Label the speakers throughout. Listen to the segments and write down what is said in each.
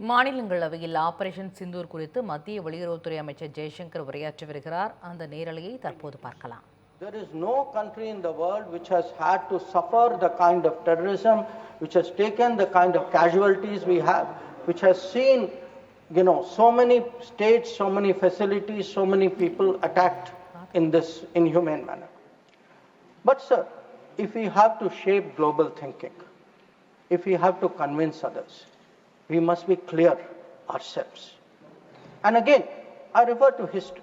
Speaker 1: மாநிலங்களவையில் ஆபரேஷன் சிந்தூர் குறித்து மத்திய வெளியுறவுத்துறை அமைச்சர் ஜெய்சங்கர் உரையாற்றி வருகிறார். அந்த நேரலையை தற்போது பார்க்கலாம்.
Speaker 2: There is no country in the world which has had to suffer the kind of terrorism, which has taken the kind of casualties we have, which has seen, so many states, so many facilities, so many people attacked in this inhumane manner. But sir, if we have to shape global thinking, if we have to convince others, we must be clear ourselves. And again, I refer to history.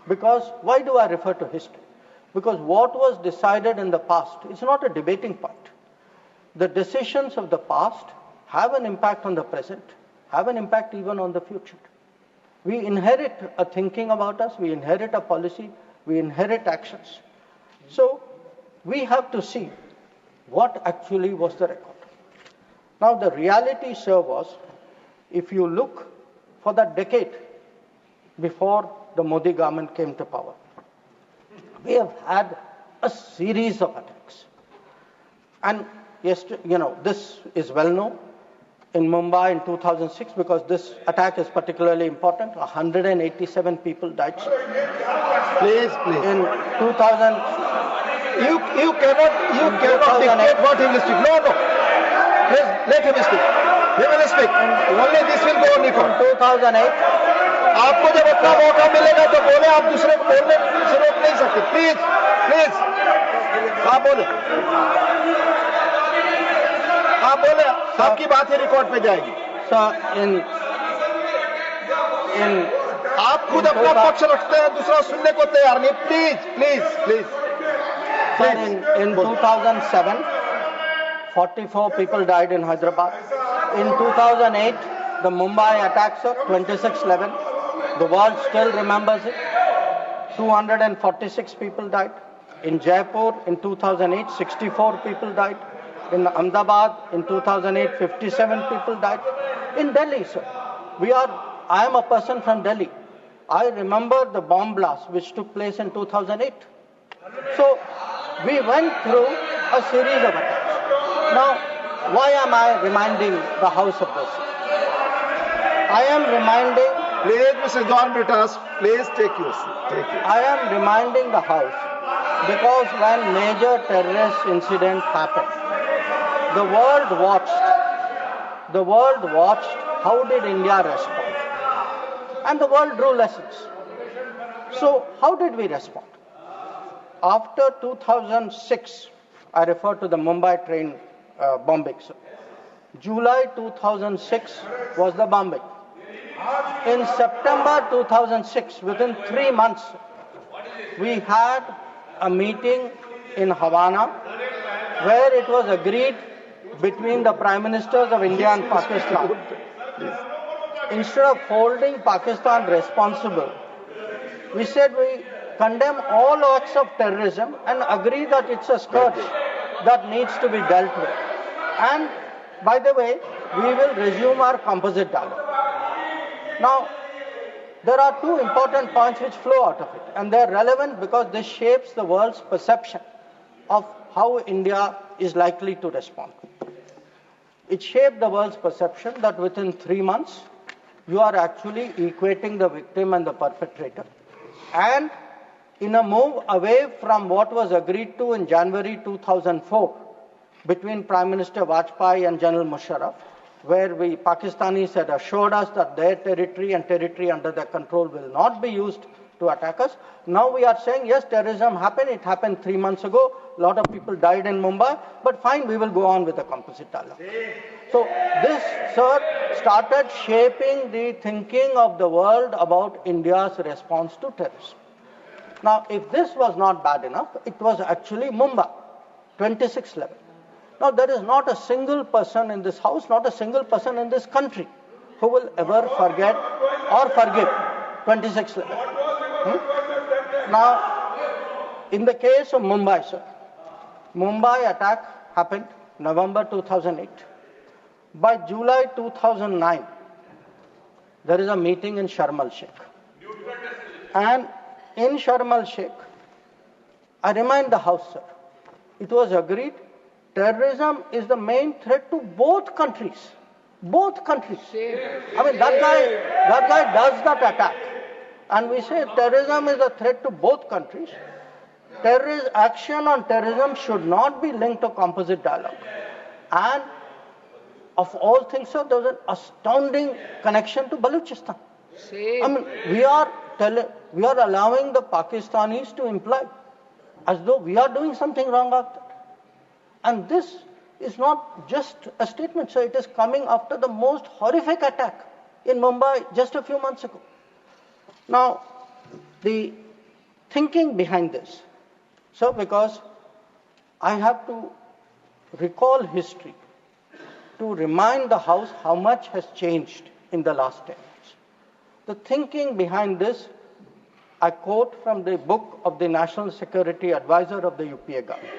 Speaker 2: Because, why do I refer to history? Because what was decided in the past is not a debating point. The decisions of the past have an impact on the present, have an impact even on the future. We inherit a thinking about us, we inherit a policy, we inherit actions. So, we have to see what actually was the record. Now, the reality, sir, was, if you look for the decade before the Modi government came to power, we have had a series of attacks. And this is well known. In Mumbai in 2006, because this attack is particularly important, 187 people died.
Speaker 3: Please.
Speaker 2: In 2000,
Speaker 3: You cannot dictate what he will speak. No. Please, let him speak. He will speak. Only this will go on record.
Speaker 2: In 2008,
Speaker 3: आपको जब अपना मौका मिलेगा तो बोले, आप दूसरे को बोलने से रोक नहीं सकते. प्लीज आप बोले, आपकी बात ही रिकॉर्ड पे जाएगी.
Speaker 2: sir,
Speaker 3: आप खुद अपना पक्ष रखते हैं, दूसरा सुनने को तैयार नहीं. Please.
Speaker 2: Sir, in 2007, 44 people died in Hyderabad. In 2008, the Mumbai attacks, 26/11. The world still remembers it. 246 people died. In Jaipur, in 2008, 64 people died. In Ahmedabad, in 2008, 57 people died. In Delhi, sir, I am a person from Delhi. I remember the bomb blast which took place in 2008. So, we went through a series of attacks. Now, why am I reminding the House of this? I am reminding...
Speaker 3: Please, Mr. John Britas, please take your seat.
Speaker 2: I am reminding the House because when major terrorist incident happened, the world watched how did India respond. And the world drew lessons. So, how did we respond? After 2006, I refer to the Mumbai train bombing. July 2006 was the bombing. In September 2006, within 3 months, we had a meeting in Havana where it was agreed between the Prime Ministers of India and Pakistan. Instead of holding Pakistan responsible, we said we condemn all acts of terrorism and agree that it's a scourge that needs to be dealt with. And, by the way, we will resume our composite dialogue. Now, there are two important points which flow out of it, and they're relevant because this shapes the world's perception of how India is likely to respond. It shaped the world's perception that within 3 months, you are actually equating the victim and the perpetrator. And in a move away from what was agreed to in January 2004 between Prime Minister Vajpayee and General Musharraf, where Pakistanis had assured us that their territory and territory under their control will not be used to attack us. Now we are saying, yes, terrorism happened. It happened 3 months ago. A lot of people died in Mumbai. But fine, we will go on with the composite dialogue. So this, sir, started shaping the thinking of the world about India's response to terrorism. Now, if this was not bad enough, it was actually Mumbai, 26/11. Now, there is not a single person in this house, not a single person in this country who will ever forget or forgive 26/11. Now, in the case of Mumbai, sir, Mumbai attack happened November 2008. By July 2009, there is a meeting in Sharm el-Sheikh. And in Sharm el-Sheikh, I remind the House, sir, it was agreed terrorism is the main threat to both countries. Both countries. I mean, that guy does that attack. And we say terrorism is a threat to both countries. Action on terrorism should not be linked to composite dialogue. And of all things, sir, there was an astounding connection to Balochistan. I mean, we are allowing the Pakistanis to imply as though we are doing something wrong after. And this is not just a statement, sir. It is coming after the most horrific attack in Mumbai just a few months ago. Now, the thinking behind this, sir, because I have to recall history to remind the House how much has changed in the last 10 years. The thinking behind this, I quote from the book of the National Security Advisor of the UPA government.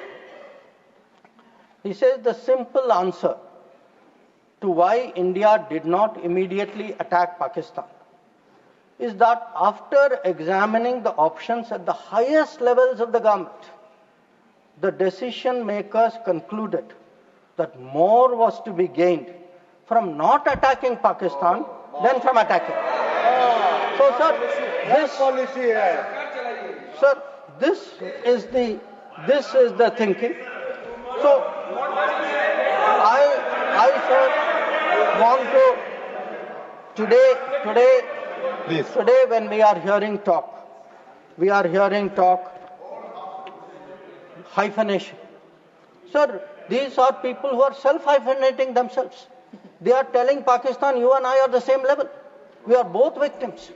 Speaker 2: He says the simple answer to why India did not immediately attack Pakistan is that after examining the options at the highest levels of the government, the decision makers concluded that more was to be gained from not attacking Pakistan than from attacking. So, sir, this is the thinking. So, I sir, want to today when we are hearing talk hyphenation. Sir, these are people who are self-hyphenating themselves. They are telling Pakistan, you and I are the same level. We are both victims.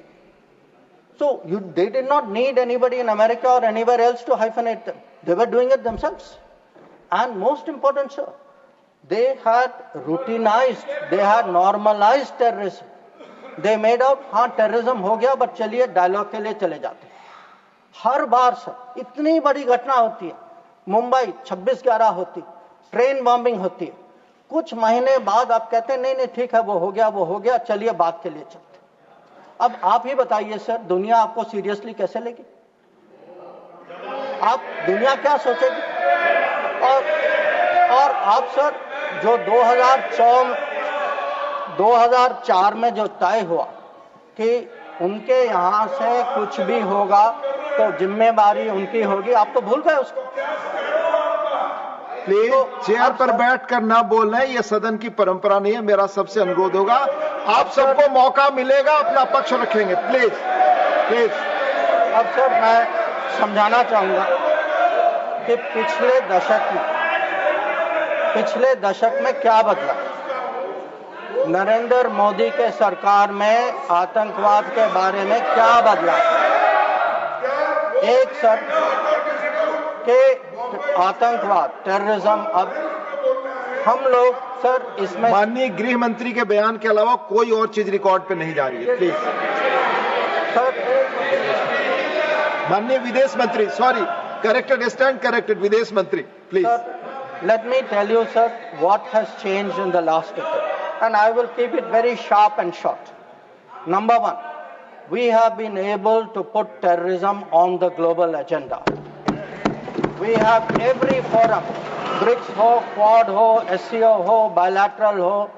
Speaker 2: So they did not need anybody in America or anywhere else to hyphenate them. They were doing it themselves. And most important, sir, they had routinized, they had normalized terrorism. They made out, हाँ terrorism हो गया, but चलिए dialogue के लिए चले जाते हैं. हर बार sir इतनी बड़ी घटना होती है, मुंबई 26/11 होती, ट्रेन बॉम्बिंग होती है, कुछ महीने बाद आप कहते हैं नहीं ठीक है वो हो गया चलिए बात के लिए चलते. अब आप ही बताइए सर, दुनिया आपको सीरियसली कैसे लेगी? आप दुनिया क्या सोचेगी? और आप सर जो 2004 में जो तय हुआ कि उनके यहाँ से कुछ भी होगा तो जिम्मेदारी उनकी होगी, आप तो भूल गए उसको.
Speaker 3: प्लीज चेयर पर बैठकर ना बोलना है, ये सदन की परंपरा नहीं है. मेरा सबसे अनुरोध होगा, आप सबको मौका मिलेगा, अपना पक्ष रखेंगे. प्लीज.
Speaker 2: अब सर मैं समझाना चाहूंगा कि पिछले दशक में क्या बदला. नरेंद्र मोदी के सरकार में आतंकवाद के बारे में क्या बदला? एक सर के आतंकवाद, टेररिज्म, अब हम लोग सर इसमें
Speaker 3: माननीय गृह मंत्री के बयान के अलावा कोई और चीज रिकॉर्ड पे नहीं जा रही है. Please
Speaker 2: sir.
Speaker 3: माननीय विदेश मंत्री, सॉरी, करेक्टेड विदेश मंत्री, please.
Speaker 2: Let me tell you, sir, what has changed in the last decade. And I will keep it very sharp and short. Number one, we have been able to put terrorism on the global agenda. We have every forum, BRICS ho, Quad ho, SCO ho, bilateral ho.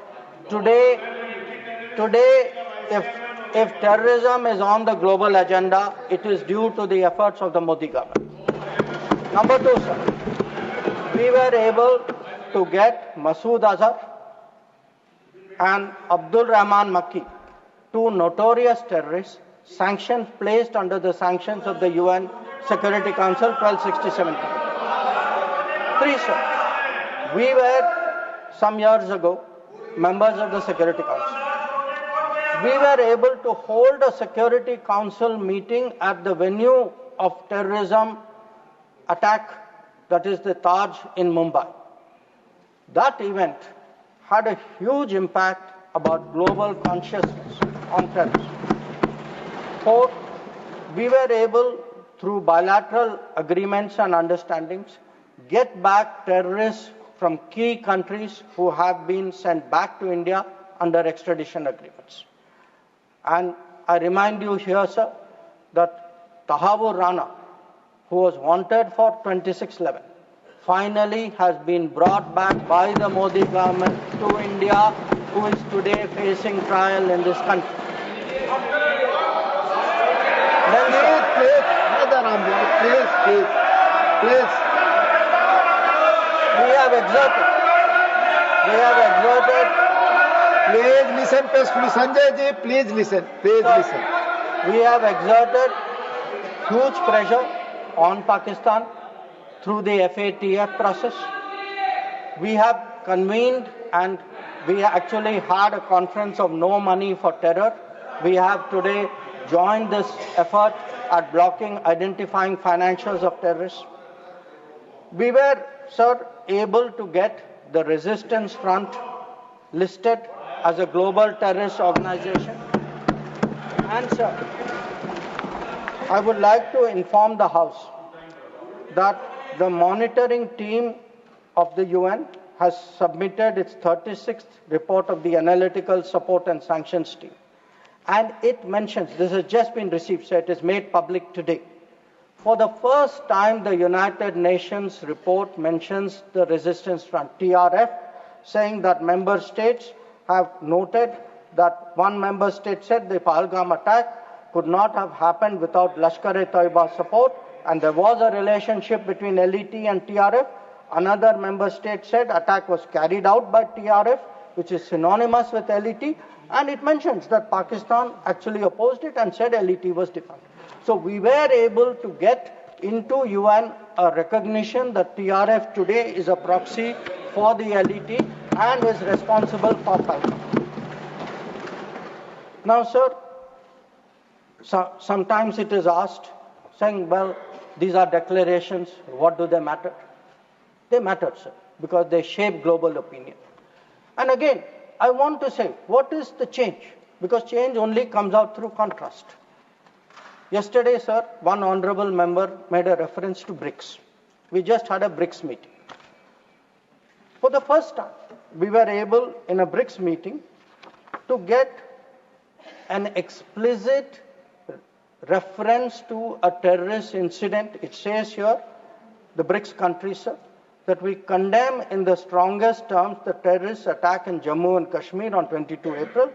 Speaker 2: Today, if terrorism is on the global agenda, it is due to the efforts of the Modi government. Number two, sir, we were able to get Masood Azhar and Abdul Rahman Makki, two notorious terrorists, placed under the sanctions of the UN Security Council 1267. Three, sir, we were some years ago members of the Security Council. We were able to hold a Security Council meeting at the venue of terrorism attack, that is the Taj in Mumbai. That event had a huge impact about global consciousness on terrorism. Fourth, we were able, through bilateral agreements and understandings, get back terrorists from key countries who have been sent back to India under extradition agreements. And I remind you here, sir, that Tahavur Rana, who was wanted for 2611, finally has been brought back by the Modi government to India who is today facing trial in this country. Then, sir,
Speaker 3: Please.
Speaker 2: we have exerted.
Speaker 3: Please listen, Sanjay ji. Please listen.
Speaker 2: We have exerted huge pressure on Pakistan through the FATF process. We have convened and we actually had a conference of no money for terror. We have today joined this effort at blocking, identifying financials of terrorists. We were, sir, able to get the Resistance Front listed as a global terrorist organization. And, sir, I would like to inform the House that the monitoring team of the UN has submitted its 36th report of the Analytical Support and Sanctions Team. And it mentions, this has just been received, so it is made public today. For the first time, the United Nations report mentions the Resistance Front, TRF, saying that member states have noted that one member state said the Pahalgam attack could not have happened without Lashkar-e-Taiba support, and there was a relationship between LET and TRF. Another member state said attack was carried out by TRF, which is synonymous with LET, and it mentions that Pakistan actually opposed it and said LET was defunct. So we were able to get into UN a recognition that TRF today is a proxy for the LET and is responsible for Pahalgam. Now, sir, sometimes it is asked, saying, well, these are declarations, what do they matter? They matter, sir, because they shape global opinion. And again, I want to say, what is the change? Because change only comes out through contrast. Yesterday, sir, one honorable member made a reference to BRICS. We just had a BRICS meeting. For the first time, we were able, in a BRICS meeting, to get an explicit reference to a terrorist incident. It says here, the BRICS countries, sir, that we condemn in the strongest terms the terrorist attack in Jammu and Kashmir on 22 April,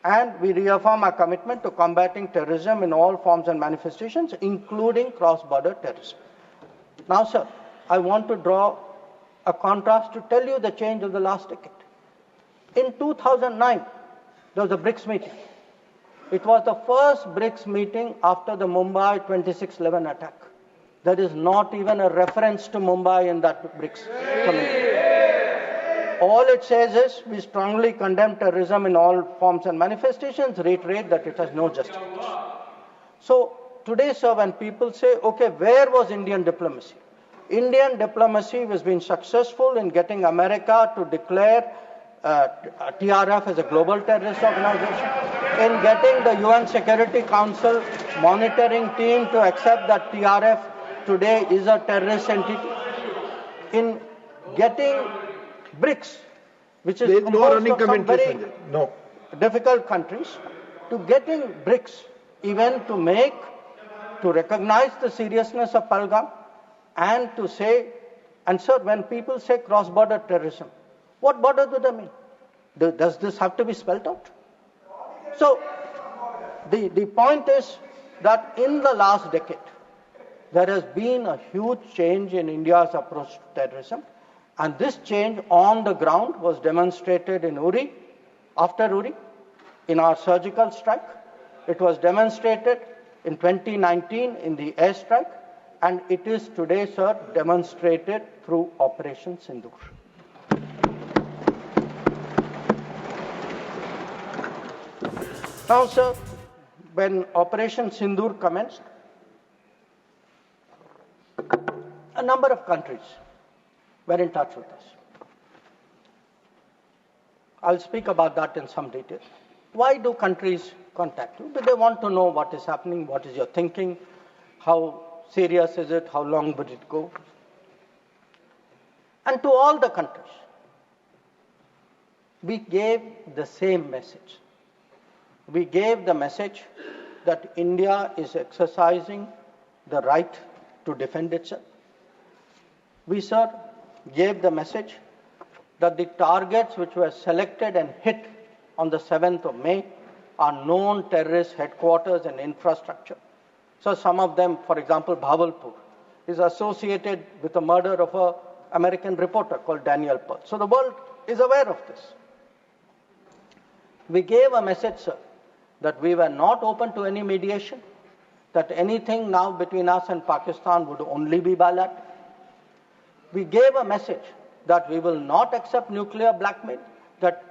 Speaker 2: and we reaffirm our commitment to combating terrorism in all forms and manifestations, including cross-border terrorism. Now, sir, I want to draw a contrast to tell you the change of the last decade. In 2009, there was a BRICS meeting. It was the first BRICS meeting after the Mumbai 26/11 attack. There is not even a reference to Mumbai in that BRICS committee. All it says is we strongly condemn terrorism in all forms and manifestations, reiterate that it has no justification. So today, sir, when people say, okay, where was Indian diplomacy? Indian diplomacy has been successful in getting America to declare TRF as a global terrorist organization, in getting the UN Security Council monitoring team to accept that TRF today is a terrorist entity, in getting BRICS, which is composed of some very difficult countries, to getting BRICS even to recognize the seriousness of Pahalgam and to say, and sir, when people say cross-border terrorism, what border do they mean? Does this have to be spelled out? So, the point is that in the last decade, there has been a huge change in India's approach to terrorism, and this change on the ground was demonstrated in Uri, after Uri, in our surgical strike. It was demonstrated in 2019 in the airstrike, and it is today, sir, demonstrated through Operation Sindoor. Now, sir, when Operation Sindoor commenced, a number of countries were in touch with us. I'll speak about that in some detail. Why do countries contact you? They want to know what is happening, what is your thinking, how serious is it, how long would it go? And to all the countries, we gave the same message. We gave the message that India is exercising the right to defend itself. We, sir, gave the message that the targets which were selected and hit on the 7th of May are known terrorist headquarters and infrastructure. So some of them, for example, Bhavalpur, is associated with the murder of an American reporter called Daniel Pearl. So the world is aware of this. We gave a message, sir, that we were not open to any mediation, that anything now between us and Pakistan would only be bilateral. We gave a message that we will not accept nuclear blackmail, that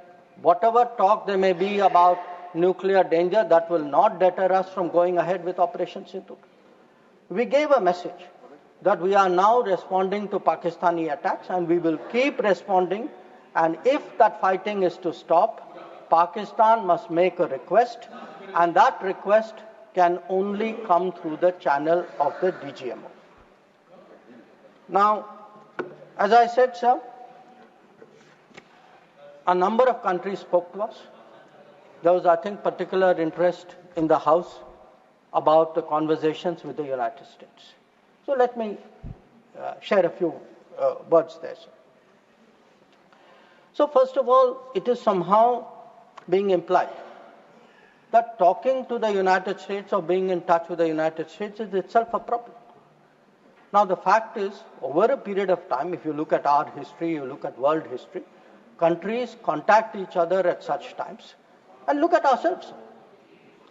Speaker 2: whatever talk there may be about nuclear danger, that will not deter us from going ahead with Operation Sindhu. We gave a message that we are now responding to Pakistani attacks and we will keep responding, and if that fighting is to stop, Pakistan must make a request, and that request can only come through the channel of the DGMO. Now, as I said, sir, a number of countries spoke to us. There was, I think, particular interest in the House about the conversations with the United States. So let me share a few words there, sir. So first of all, it is somehow being implied that talking to the United States or being in touch with the United States is itself a problem. Now the fact is, over a period of time, if you look at our history, you look at world history, countries contact each other at such times. And look at ourselves.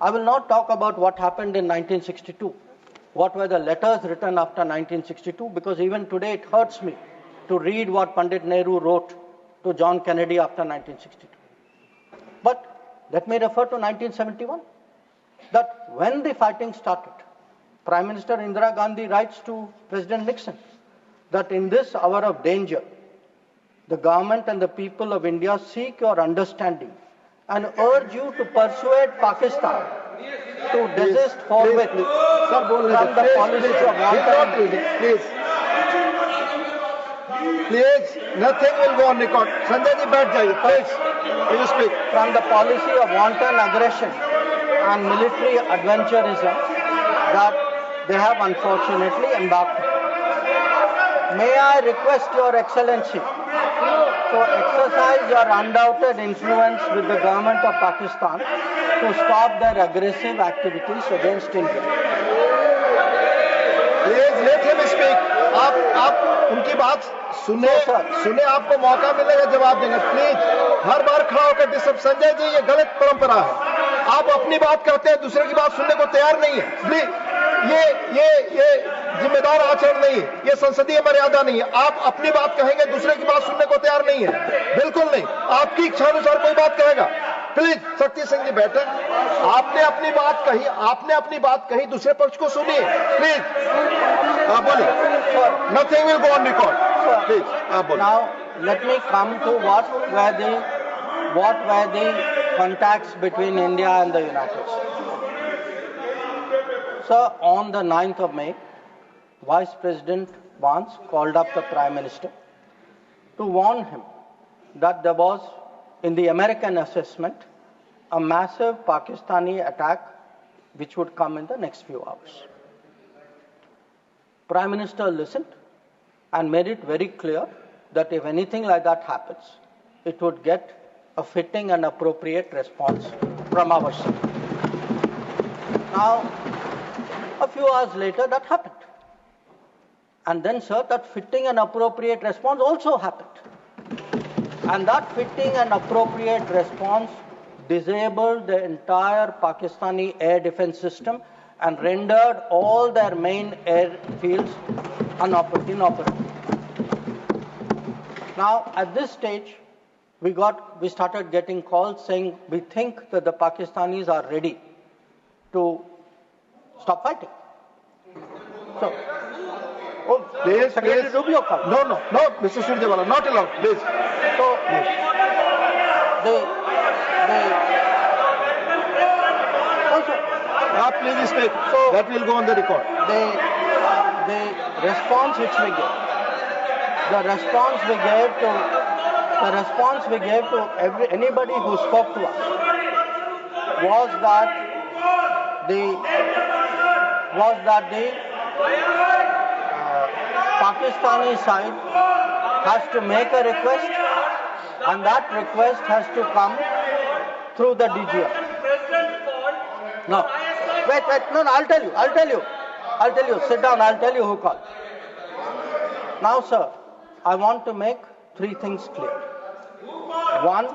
Speaker 2: I will not talk about what happened in 1962. What were the letters written after 1962? Because even today it hurts me to read what Pandit Nehru wrote to John Kennedy after 1962. But let me refer to 1971. That when the fighting started, Prime Minister Indira Gandhi writes to President Nixon that in this hour of danger, the government and the people of India seek your understanding and urge you to persuade Pakistan to desist forthwith from the policy of wanton.
Speaker 3: Please, nothing will go on record. Sanjay ji, baith jaiye, please. Will you speak?
Speaker 2: From the policy of wanton aggression and military adventurism that they have unfortunately embarked upon. May I request Your Excellency to exercise your undoubted influence with the government of Pakistan to stop their aggressive activities against India.
Speaker 3: Please let him speak. आप उनकी बात सुने आपको मौका मिलेगा जवाब देंगे. Please हर बार खड़ा होकर डिस्टर्ब. संजय जी, ये गलत परंपरा है. आप अपनी बात करते हैं, दूसरे की बात सुनने को तैयार नहीं है. प्लीज ये जिम्मेदार आचरण नहीं है. ये संसदीय मर्यादा नहीं है. आप अपनी बात कहेंगे, दूसरे की बात सुनने को तैयार नहीं है. बिल्कुल नहीं. आपकी इच्छा अनुसार कोई बात कहेगा. प्लीज शक्ति सिंह जी बैठे. आपने अपनी बात कही, दूसरे पक्ष को सुनिए. प्लीज बोलिए. Nothing will go on record. Please आप बोलिए.
Speaker 2: Now let me come to what were the contacts between India and the United States. So on the 9th of May, Vice President Vance called up the Prime Minister to warn him that there was, in the American assessment, a massive Pakistani attack which would come in the next few hours. Prime Minister listened and made it very clear that if anything like that happens, it would get a fitting and appropriate response from our side. Now, a few hours later, that happened. And then, sir, that fitting and appropriate response also happened. And that fitting and appropriate response disabled the entire Pakistani air defense system and rendered all their main airfields inoperative. Now, at this stage, we started getting calls saying we think that the Pakistanis are ready to stop fighting. So,
Speaker 3: Please,
Speaker 2: Secretary Rubio called.
Speaker 3: No, Mr. Surjewala, not allowed. Please.
Speaker 2: So,
Speaker 3: Please speak. So that will go on the record.
Speaker 2: The response which we gave, the response we gave to anybody who spoke to us was that the Pakistani side has to make a request And that request has to come through the DGM. No. Wait. No, I'll tell you. Sit down, I'll tell you who called. Now, sir, I want to make three things clear. One,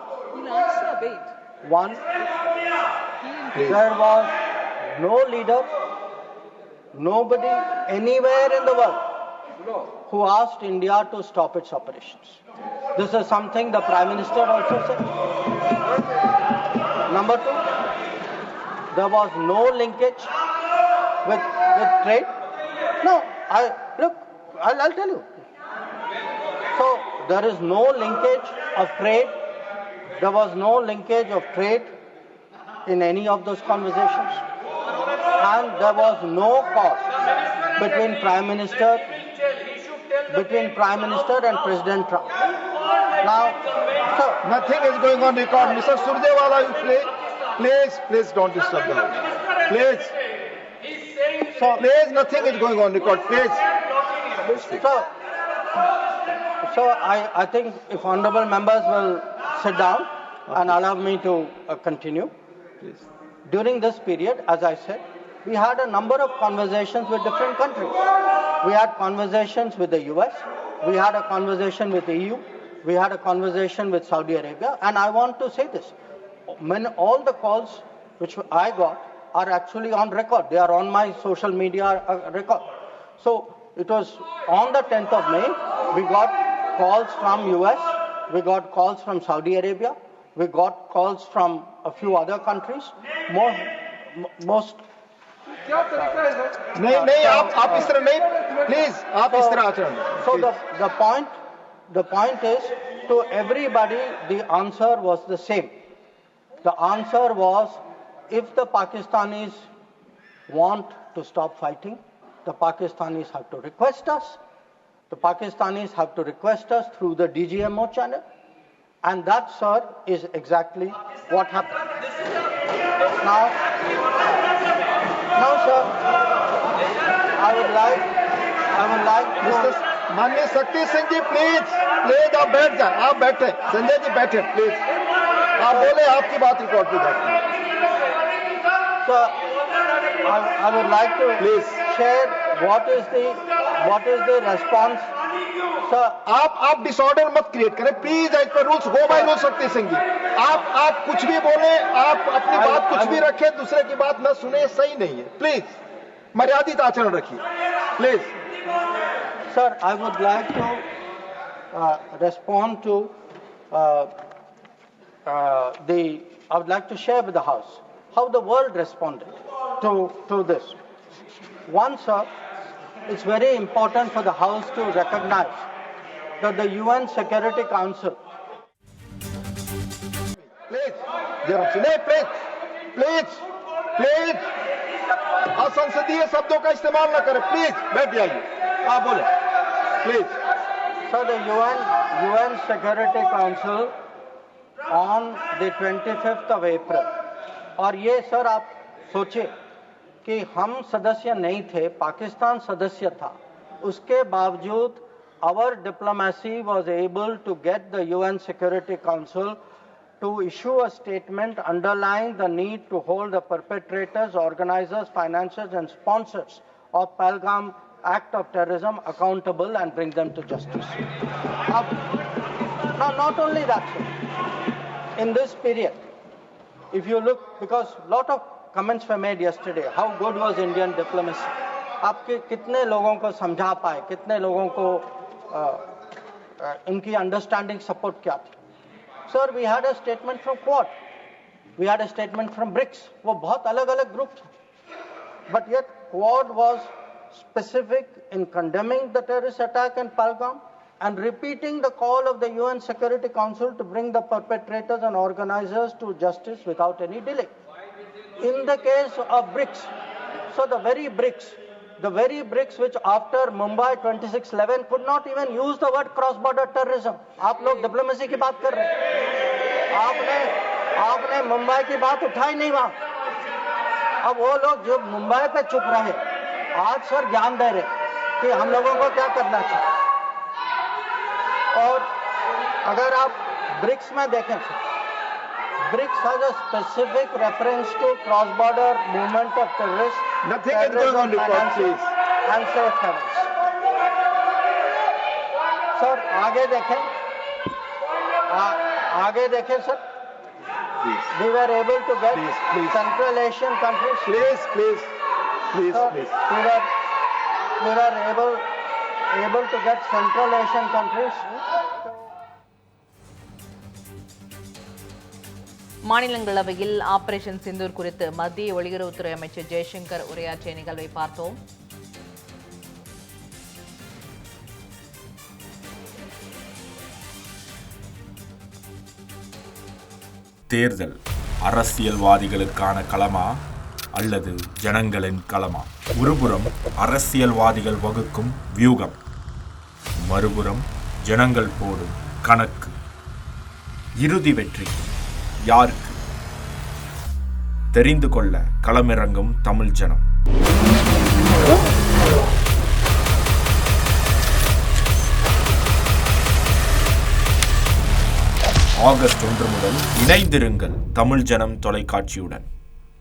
Speaker 2: there was no leader, nobody anywhere in the world who asked India to stop its operations. This is something the Prime Minister also said. Number two, there was no linkage with trade. No, I'll tell you. So there is no linkage of trade. There was no linkage of trade in any of those conversations. And there was no cause between Prime Minister and President Trump. Now, so
Speaker 3: nothing is going on record. Mr. Surjewala, you please don't disturb the house. Please. So, please, nothing is going on record. Please.
Speaker 2: So I think if honorable members will sit down and allow me to continue.
Speaker 3: Please.
Speaker 2: During this period, as I said, we had a number of conversations with different countries. We had conversations with the US, we had a conversation with the EU, we had a conversation with Saudi Arabia, and I want to say this. All the calls which I got are actually on record. They are on my social media record. So it was on the 10th of May, we got calls from US, we got calls from Saudi Arabia, we got calls from a few other countries. Most
Speaker 3: नहीं आप इस तरह नहीं please आप इस तरह आचरण.
Speaker 2: So the point is, to everybody the answer was the same. The answer was, if the Pakistanis want to stop fighting, the Pakistanis have to request us. The Pakistanis have to request us through the DGMO channel. And that, sir, is exactly what happened. Now, sir, I would like to...
Speaker 3: Mr. माननीय शक्ति सिंह जी please आप बैठ जाए. आप बैठे, संजय जी बैठे please. आप बोले, आपकी बात रिकॉर्ड की जाती है.
Speaker 2: Sir, I would like to share what is the response. Sir,
Speaker 3: आप डिसऑर्डर मत क्रिएट करें please. As per rules go by rules. Shakti Singh जी, आप कुछ भी बोले, आप अपनी बात कुछ भी रखें, दूसरे की बात न सुने, सही नहीं है. प्लीज मर्यादित आचरण रखिए please.
Speaker 2: Sir, I would like to respond to I would like to share with the House how the world responded to this. One, sir, it's very important for the House to recognize that the UN Security Council.
Speaker 3: Please असंसदीय शब्दों का इस्तेमाल न करें. Please बैठ जाइए. आप बोले please.
Speaker 2: So the UN Security Council on the 25th of April, और ये सर आप सोचिए कि हम सदस्य नहीं थे, पाकिस्तान सदस्य था, उसके बावजूद our diplomacy was able to get the UN Security Council to issue a statement underlying the need to hold the perpetrators, organizers, financiers and sponsors of Pahalgam act of terrorism accountable and bring them to justice. Now, not only that, sir, in this period, if you look, because a lot of comments were made yesterday, how good was Indian diplomacy? आपके कितने लोगों को समझा पाए, कितने लोगों को इनकी अंडरस्टैंडिंग सपोर्ट क्या थी? Sir, we had a statement from Quad, we had a statement from BRICS. वो बहुत अलग-अलग ग्रुप थे, but yet Quad was specific in condemning the terrorist attack in Pahalgam and repeating the call of the UN Security Council to bring the perpetrators and organizers to justice without any delay. In the case of BRICS, so the very BRICS which after Mumbai 26/11 could not even use the word cross-border terrorism. आप लोग diplomacy की बात कर रहे हैं, आपने मुंबई की बात उठाई नहीं वहां. अब वो लोग जो मुंबई पे चुप रहे, आज सर ज्ञान दे रहे कि हम लोगों को क्या करना चाहिए. और अगर आप BRICS में देखें sir, BRICS has a specific reference to cross-border movement of terrorists.
Speaker 3: Nothing is going on report, please.
Speaker 2: And safe havens. Sir आगे देखें, आगे देखें sir.
Speaker 3: Please.
Speaker 2: We were able to get
Speaker 3: Please.
Speaker 2: Central Asian countries.
Speaker 3: Please.
Speaker 2: Sir, we were able to get Central Asian countries.
Speaker 1: மாநிலங்களவையில் operation Sindoor குறித்து மத்திய வெளியுறவுத்துறை அமைச்சர் ஜெய்சங்கர் உரையாற்றிய நிகழ்வை பார்த்தோம்.
Speaker 4: தேர்தல் அரசியல்வாதிகளுக்கான களமா அல்லது ஜனங்களின் களமா? ஒருபுறம் அரசியல்வாதிகள் வகுக்கும் வியூகம், மறுபுறம் ஜனங்கள் போடும் கணக்கு. இறுதி வெற்றி யாருக்கு? தெரிந்து கொள்ள களமிறங்கும் தமிழ் ஜனம். ஆகஸ்ட் 1 முதல் இணைந்திருங்கள் தமிழ் ஜனம் தொலைக்காட்சியுடன்.